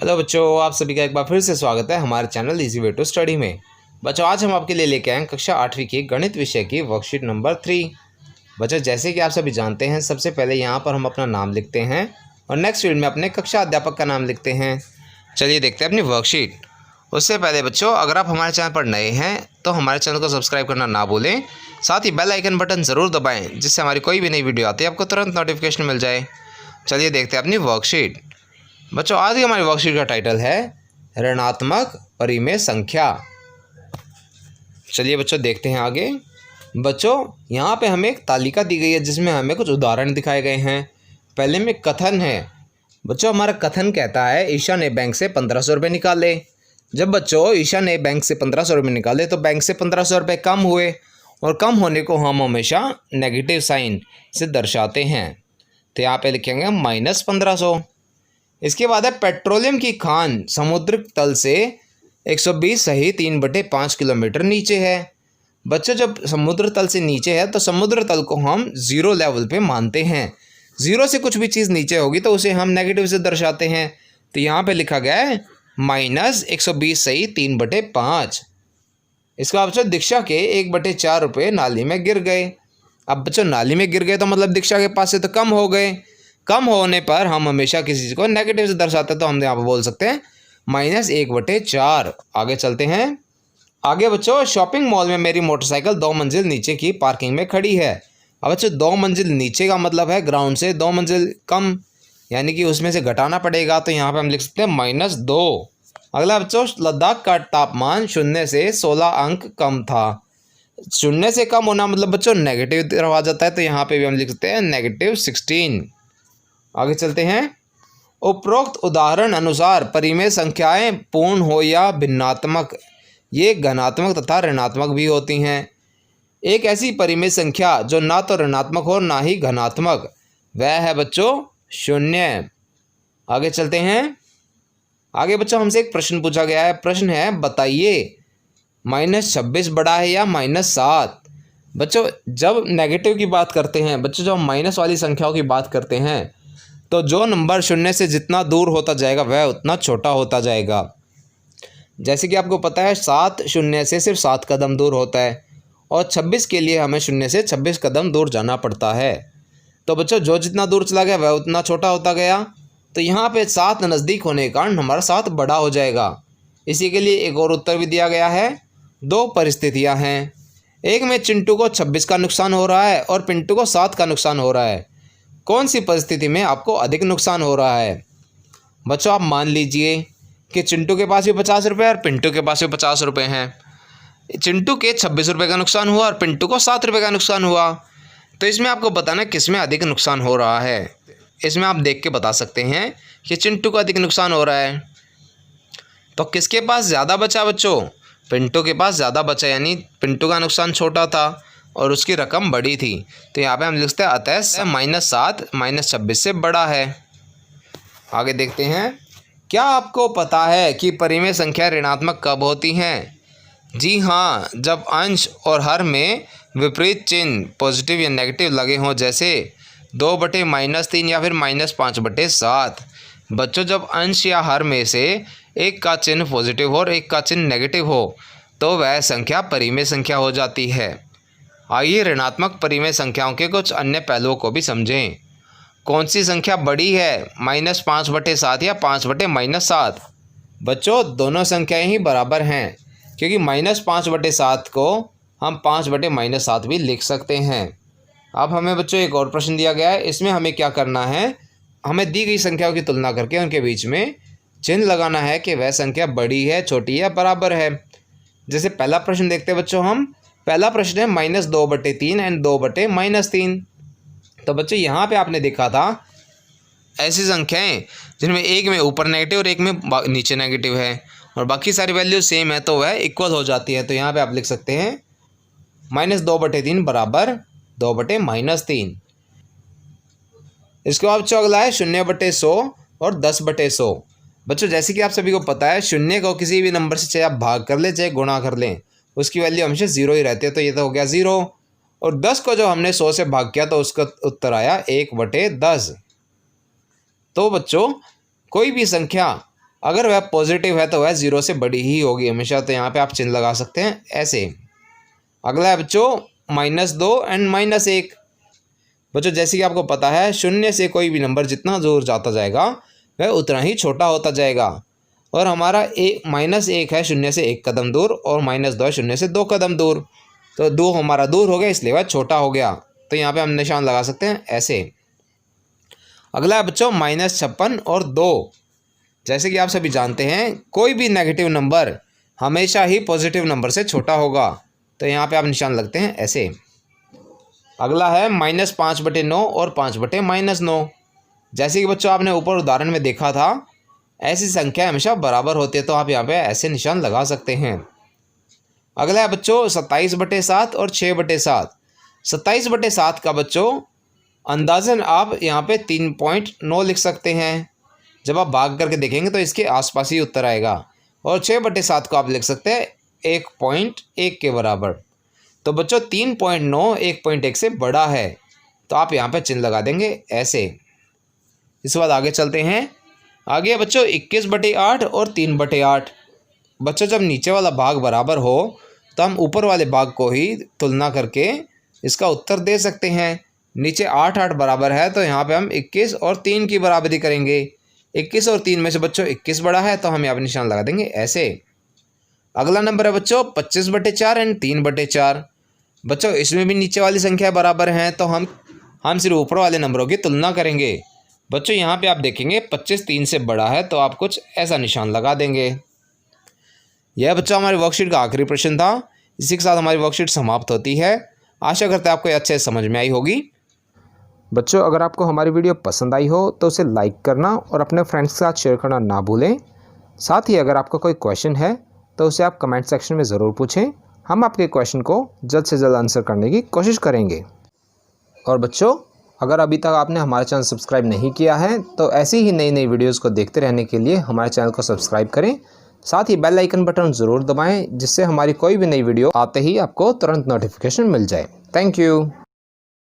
Hello बच्चों, आप सभी का एक बार फिर से स्वागत है हमारे channel easy way to study में। बच्चों, आज हम आपके लिए लेके आए कक्षा 8वीं की गणित विषय की वर्कशीट नंबर 3। बच्चों, जैसे कि आप सभी जानते हैं, सबसे पहले यहाँ पर हम अपना नाम लिखते हैं और नेक्स्ट फील्ड में अपने कक्षा अध्यापक का नाम लिखते हैं। चलिए देखते हैं अपनी वर्कशीट। उससे पहले बच्चों, अगर आप हमारे चैनल पर नए हैं तो हमारे चैनल को सब्सक्राइब करना ना भूलें। साथ ही बेल आइकन बटन ज़रूर दबाएँ, जिससे हमारी कोई भी नई वीडियो आती है आपको तुरंत नोटिफिकेशन मिल जाए। चलिए देखते हैं अपनी वर्कशीट। बच्चों, आज की हमारी वर्कशीट का टाइटल है ऋणात्मक परिमेय संख्या। चलिए बच्चों देखते हैं आगे। बच्चों, यहाँ पे हमें एक तालिका दी गई है जिसमें हमें कुछ उदाहरण दिखाए गए हैं। पहले में कथन है। बच्चों, हमारा कथन कहता है ईशा ने बैंक से 1500 रुपये निकाले। जब बच्चों ईशा ने बैंक से 1500 रुपये निकाले तो बैंक से 1500 रुपये कम हुए, और कम होने को हम हमेशा नेगेटिव साइन से दर्शाते हैं। तो यहाँ पे लिखेंगे -1500। इसके बाद है पेट्रोलियम की खान समुद्र तल से 120 सही 3/5 किलोमीटर नीचे है। बच्चों, जब समुद्र तल से नीचे है तो समुद्र तल को हम ज़ीरो लेवल पे मानते हैं। ज़ीरो से कुछ भी चीज़ नीचे होगी तो उसे हम नेगेटिव से दर्शाते हैं। तो यहाँ पे लिखा गया है -120 सही 3/5। इसका बच्चों दीक्षा के 1/4 रुपये नाली में गिर गए। अब बच्चों, नाली में गिर गए तो मतलब दीक्षा के पास से तो कम हो गए। कम होने पर हम हमेशा किसी चीज़ को नेगेटिव से दर्शाते हैं, तो हम यहाँ पर बोल सकते हैं -1/4। आगे चलते हैं। आगे बच्चों, शॉपिंग मॉल में मेरी मोटरसाइकिल 2 मंजिल नीचे की पार्किंग में खड़ी है। अब बच्चों, 2 मंजिल नीचे का मतलब है ग्राउंड से 2 मंजिल कम, यानी कि उसमें से घटाना पड़ेगा। तो यहाँ पे हम लिख सकते हैं -2। अगला बच्चों, लद्दाख का तापमान 0 से 16 अंक कम था। 0 से कम होना मतलब बच्चों नेगेटिव तरफ आ जाता है, तो यहाँ पे भी हम लिख सकते हैं -16। आगे चलते हैं। उपरोक्त उदाहरण अनुसार परिमेय संख्याएं पूर्ण हो या भिन्नात्मक, ये धनात्मक तथा ऋणात्मक भी होती हैं। एक ऐसी परिमेय संख्या जो ना तो ऋणात्मक हो ना ही धनात्मक, वह है बच्चों 0। आगे चलते हैं। आगे बच्चों, हमसे एक प्रश्न पूछा गया है। प्रश्न है, बताइए -26 बड़ा है या -7। बच्चों, जब नेगेटिव की बात करते हैं, बच्चों जब हम माइनस वाली संख्याओं की बात करते हैं तो जो नंबर 0 से जितना दूर होता जाएगा वह उतना छोटा होता जाएगा। जैसे कि आपको पता है 7 0 से सिर्फ 7 कदम दूर होता है, और 26 के लिए हमें 0 से 26 कदम दूर जाना पड़ता है। तो बच्चों, जो जितना दूर चला गया वह उतना छोटा होता गया। तो यहाँ पे 7 नज़दीक होने के कारण हमारा 7 बड़ा हो जाएगा। इसी के लिए एक और उत्तर भी दिया गया है। 2 परिस्थितियाँ हैं। एक में चिंटू को 26 का नुकसान हो रहा है और पिंटू को 7 का नुकसान हो रहा है। कौन सी परिस्थिति में आपको अधिक नुकसान हो रहा है? बच्चों, आप मान लीजिए कि चिंटू के पास भी 50 रुपये और पिंटू के पास भी 50 रुपये हैं। चिंटू के 26 रुपये का नुकसान हुआ और पिंटू को 7 रुपये का नुकसान हुआ। तो इसमें आपको बताना किस में अधिक नुकसान हो रहा है। इसमें आप देख के बता सकते हैं कि चिंटू को अधिक नुकसान हो रहा है। तो किसके पास ज़्यादा बचा बच्चों? पिंटू के पास ज़्यादा बचा, यानी पिंटू का नुकसान छोटा था और उसकी रकम बड़ी थी। तो यहाँ पे हम लिखते हैं अतः -7 -26 से बड़ा है। आगे देखते हैं। क्या आपको पता है कि परिमेय संख्या ऋणात्मक कब होती हैं? जी हाँ, जब अंश और हर में विपरीत चिन्ह पॉजिटिव या नेगेटिव लगे हों, जैसे 2/-3 या फिर -5/7। बच्चों, जब अंश या हर में से एक का चिन्ह पॉजिटिव हो और एक का चिन्ह नेगेटिव हो तो वह संख्या परिमेय संख्या हो जाती है। आइए ऋणात्मक परिमेय संख्याओं के कुछ अन्य पहलुओं को भी समझें। कौन सी संख्या बड़ी है, -5/7 या 5/-7? बच्चों, दोनों संख्याएं ही बराबर हैं, क्योंकि -5/7 को हम 5/-7 भी लिख सकते हैं। अब हमें बच्चों एक और प्रश्न दिया गया है। इसमें हमें क्या करना है, हमें दी गई संख्याओं की तुलना करके उनके बीच में चिन्ह लगाना है कि वह संख्या बड़ी है, छोटी है, बराबर है। जैसे पहला प्रश्न देखते हैं बच्चों हम। पहला प्रश्न है -2/3 एंड 2/-3। तो बच्चों, यहाँ पे आपने देखा था ऐसी संख्याएं जिनमें एक में ऊपर नेगेटिव और एक में नीचे नेगेटिव है और बाकी सारी वैल्यू सेम है, तो वह इक्वल हो जाती है। तो यहाँ पे आप लिख सकते हैं -2/3 बराबर 2/-3। इसके बाद बच्चों अगला है 0/100 और 10/100। बच्चों, जैसे कि आप सभी को पता है, 0 को किसी भी नंबर से चाहे आप भाग कर लें चाहे गुणा कर लें, उसकी वैल्यू हमेशा 0 ही रहती है। तो ये तो हो गया 0। और 10 को जब हमने 100 से भाग किया तो उसका उत्तर आया 1/10। तो बच्चों, कोई भी संख्या अगर वह पॉजिटिव है तो वह 0 से बड़ी ही होगी हमेशा, तो यहाँ पे आप चिन्ह लगा सकते हैं ऐसे। अगला है बच्चों -2 एंड -1। बच्चों जैसे कि आपको पता है, शून्य से कोई भी नंबर जितना दूर जाता जाएगा वह उतना ही छोटा होता जाएगा। और हमारा -1 है शून्य से 1 कदम दूर और -2 है शून्य से 2 कदम दूर, तो 2 हमारा दूर हो गया, इसलिए वह छोटा हो गया। तो यहाँ पे हम निशान लगा सकते हैं ऐसे। अगला है बच्चों -56 और 2। जैसे कि आप सभी जानते हैं, कोई भी नेगेटिव नंबर हमेशा ही पॉजिटिव नंबर से छोटा होगा, तो यहाँ पे आप निशान लगते हैं ऐसे। अगला है -5/9 और 5/-9। जैसे कि बच्चों आपने ऊपर उदाहरण में देखा था, ऐसी संख्या हमेशा बराबर होती है, तो आप यहाँ पे ऐसे निशान लगा सकते हैं। अगला है बच्चों 27/7 और 6/7। 27/7 का बच्चों अंदाज़न आप यहाँ पे 3.9 लिख सकते हैं। जब आप भाग करके देखेंगे तो इसके आसपास ही उत्तर आएगा। और 6/7 को आप लिख सकते हैं 1.1 के बराबर। तो बच्चों 3.9 1.1 से बड़ा है, तो आप यहाँ पे चिन्ह लगा देंगे ऐसे। इसके बाद आगे चलते हैं। आगे बच्चों 21/8 और 3/8। बच्चों जब नीचे वाला भाग बराबर हो तो हम ऊपर वाले भाग को ही तुलना करके इसका उत्तर दे सकते हैं। नीचे 8 बराबर है, तो यहाँ पे हम 21 और 3 की बराबरी करेंगे। 21 और 3 में से बच्चों 21 बड़ा है, तो हम यहाँ पे निशान लगा देंगे ऐसे। अगला नंबर है बच्चों 25/4 एंड 3/4। बच्चों इसमें भी नीचे वाली संख्या बराबर हैं, तो हम सिर्फ ऊपर वाले नंबरों की तुलना करेंगे। बच्चों यहाँ पे आप देखेंगे 25 3 से बड़ा है, तो आप कुछ ऐसा निशान लगा देंगे। यह बच्चों हमारी वर्कशीट का आखिरी प्रश्न था। इसी के साथ हमारी वर्कशीट समाप्त होती है। आशा करते हैं आपको अच्छे से समझ में आई होगी। बच्चों अगर आपको हमारी वीडियो पसंद आई हो तो उसे लाइक करना और अपने फ्रेंड्स के साथ शेयर करना ना भूलें। साथ ही अगर आपका कोई क्वेश्चन है तो उसे आप कमेंट सेक्शन में ज़रूर पूछें। हम आपके क्वेश्चन को जल्द से जल्द आंसर करने की कोशिश करेंगे। और बच्चों अगर अभी तक आपने हमारा चैनल सब्सक्राइब नहीं किया है तो ऐसी ही नई नई वीडियोस को देखते रहने के लिए हमारे चैनल को सब्सक्राइब करें। साथ ही बेल आइकन बटन ज़रूर दबाएं, जिससे हमारी कोई भी नई वीडियो आते ही आपको तुरंत नोटिफिकेशन मिल जाए। Thank you.